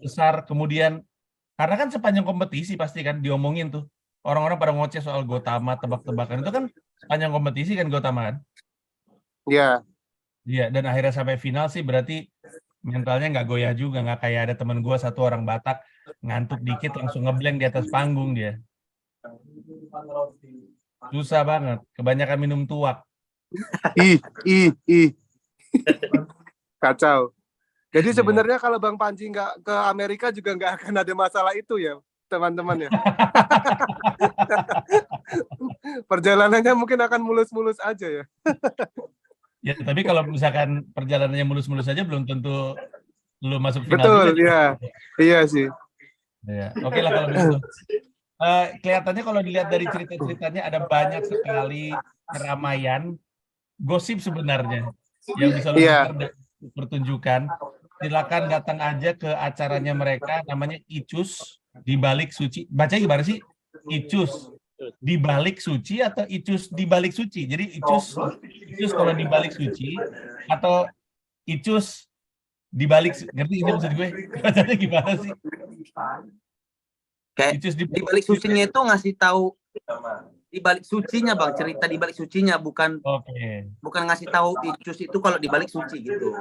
besar, kemudian karena kan sepanjang kompetisi pasti kan diomongin tuh. Orang-orang pada ngoceh soal Gautama, tebak-tebakan. Itu kan sepanjang kompetisi kan Gautama kan? Iya. Iya, dan akhirnya sampai final sih berarti mentalnya nggak goyah juga. Nggak kayak ada teman gue satu orang Batak, ngantuk dikit langsung ngeblank di atas panggung dia. Susah banget. Kebanyakan minum tuak. Kacau. Jadi sebenarnya kalau Bang Panji nggak ke Amerika juga nggak akan ada masalah itu ya, teman-teman ya. Perjalanannya mungkin akan mulus-mulus aja ya. Ya, tapi kalau misalkan perjalanannya mulus-mulus aja belum tentu lu masuk final. Betul, juga. iya. Iya sih. Ya, oke lah kalau begitu. Kelihatannya kalau dilihat dari cerita-ceritanya ada banyak sekali keramaian, gosip sebenarnya yang bisa lu pertunjukan. Silakan datang aja ke acaranya mereka, namanya Icus di Balik Suci. Baca gimana sih? Icus di Balik Suci atau Icus di Balik Suci? Jadi Icus kalau di Balik Suci atau Icus di Balik, ngerti ini maksud gue? Bacanya gimana sih? Kayak di Balik Sucinya itu ngasih tahu di balik sucinya Bang, cerita di balik sucinya, bukan ngasih tahu Icus itu kalau di balik suci gitu.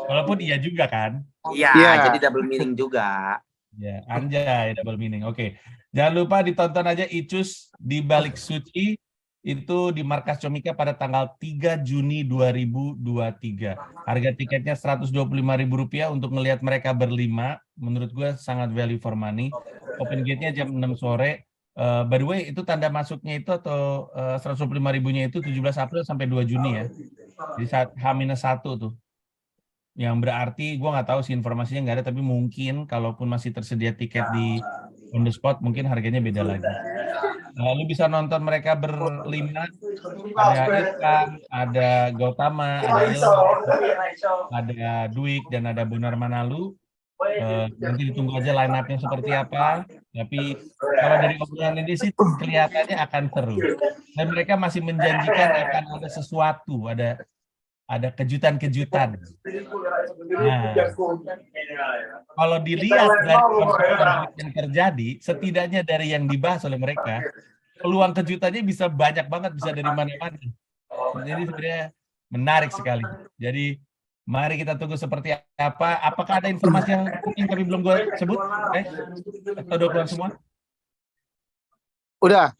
Walaupun iya juga kan? Iya, jadi double meaning juga. Ya, anjay double meaning. Oke. Jangan lupa ditonton aja Icus di Balik Suci itu di Markas Comika pada tanggal 3 Juni 2023. Harga tiketnya Rp125.000 untuk ngelihat mereka berlima. Menurut gue sangat value for money. Open gate-nya jam 6 sore. By the way, itu tanda masuknya itu atau 125.000-nya itu 17 April sampai 2 Juni ya. Jadi saat H-1 tuh. Yang berarti gue nggak tahu sih informasinya nggak ada, tapi mungkin kalaupun masih tersedia tiket di on the spot mungkin harganya beda lagi. Lu bisa nonton mereka berlima, ada Irfan, ada Gautama, ada Ilham, ada Dwik, dan ada Bonar Manalu. Nanti ditunggu aja line up-nya seperti apa, tapi kalau dari obrolan ini sih kelihatannya akan seru. Dan mereka masih menjanjikan akan ada sesuatu, ada kejutan-kejutan. Nah, kalau dilihat dari yang terjadi, setidaknya dari yang dibahas oleh mereka, peluang kejutannya bisa banyak banget, bisa dari mana-mana. Jadi sebenarnya menarik sekali. Jadi mari kita tunggu seperti apa. Apakah ada informasi yang penting tapi belum gue sebut? Atau udah keluar semua? Udah.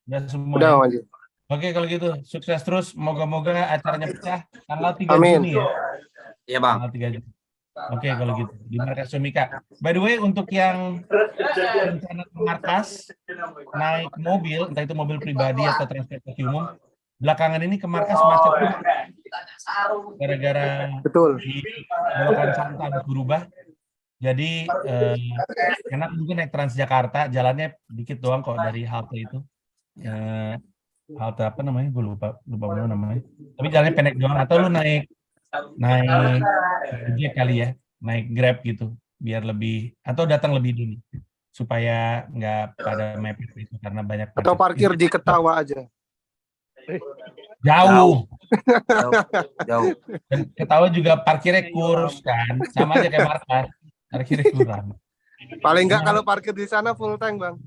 Udah semua. Udah, ya? Oke, kalau gitu sukses terus. Moga-moga acaranya pecah tanggal 3 Juni ya. Iya, Bang. Tanggal 3 Juni. Oke, kalau gitu di Markas Comika. By the way, untuk yang rencana ke markas naik mobil, entah itu mobil pribadi atau transportasi umum, belakangan ini ke markas macet gara-gara di belokan Santa harus berubah. Jadi enak mungkin naik Transjakarta, jalannya dikit doang kok dari halte itu. Halte apa namanya? Gue lupa namanya. Tapi jalannya pendek doang. Atau lu naik Gojek kali ya, naik Grab gitu, biar lebih, atau datang lebih dini supaya nggak pada mepet itu karena banyak. Atau parkir di Ketawa aja. Jauh. Dan Ketawa juga parkirnya kurs kan, sama aja kayak markas, parkirnya kurang. Paling nggak kalau parkir di sana full tank, Bang.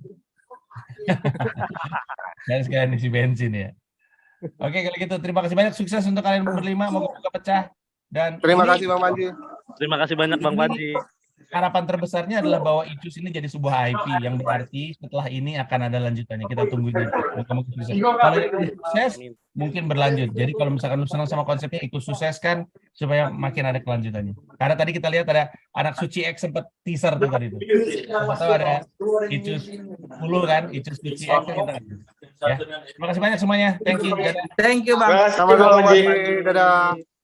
Dan sekalian isi bensin ya. Oke, kalau gitu terima kasih banyak, sukses untuk kalian berlima, moga-moga pecah. Dan Terima ini kasih Bang Panji. Terima kasih banyak Bang Panji. harapan terbesarnya adalah bahwa Icus ini jadi sebuah IP yang berarti setelah ini akan ada lanjutannya. Kita tungguin aja. Moga-moga sukses. Kalau itu sukses, mungkin berlanjut. Jadi kalau misalkan lu senang sama konsepnya, ikut sukseskan supaya makin ada kelanjutannya. Karena tadi kita lihat ada anak suci X sempat teaser tuh tadi tuh. Atau ada Icus 10 kan, Icus suci X kan kita. Ya. Terima kasih banyak semuanya. Thank you. Dadah. Thank you Bang. Sama-sama Bang Panji. Dadah.